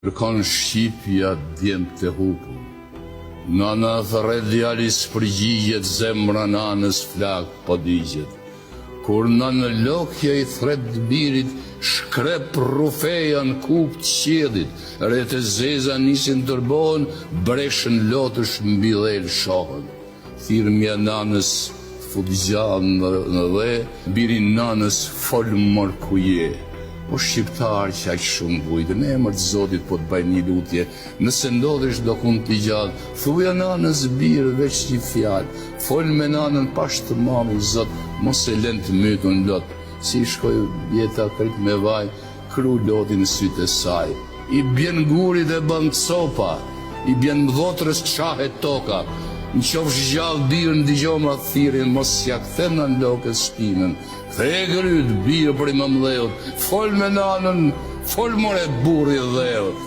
Kërkon shqipja djem të hupur. Nana thret djalis përgjigjet, zemra nanës flak po digjet. Kur nanë lokja i thret birit, shkrep rufeja në kup të qjedit, rete zeza nisin tërbohen, breshën lotësh mbilel shohën. Thirmja nanës fut gjallë në dhe, biri nanës fol mërkuje. O shqiptar që aq shumë vujtë, në emër të Zotit po të baj një lutje, nëse ndodhesh do kun t'i gjallë, thuja nanës birë veç një fjalë, fol me nanën pash të mami Zot, mos e lën të mytun lot, si shkoj jeta kret me vaj, kru lotin në sytë e saj. I bjen gurit e bën copa, i bjen mdhotrës qahet toka, në qofsh gjallë birë në digjoma thirin, mos ja kthen në lokës shpinën. Kthe gryt, birë për i më mdheut, fol me nanën, fol more burri dheut.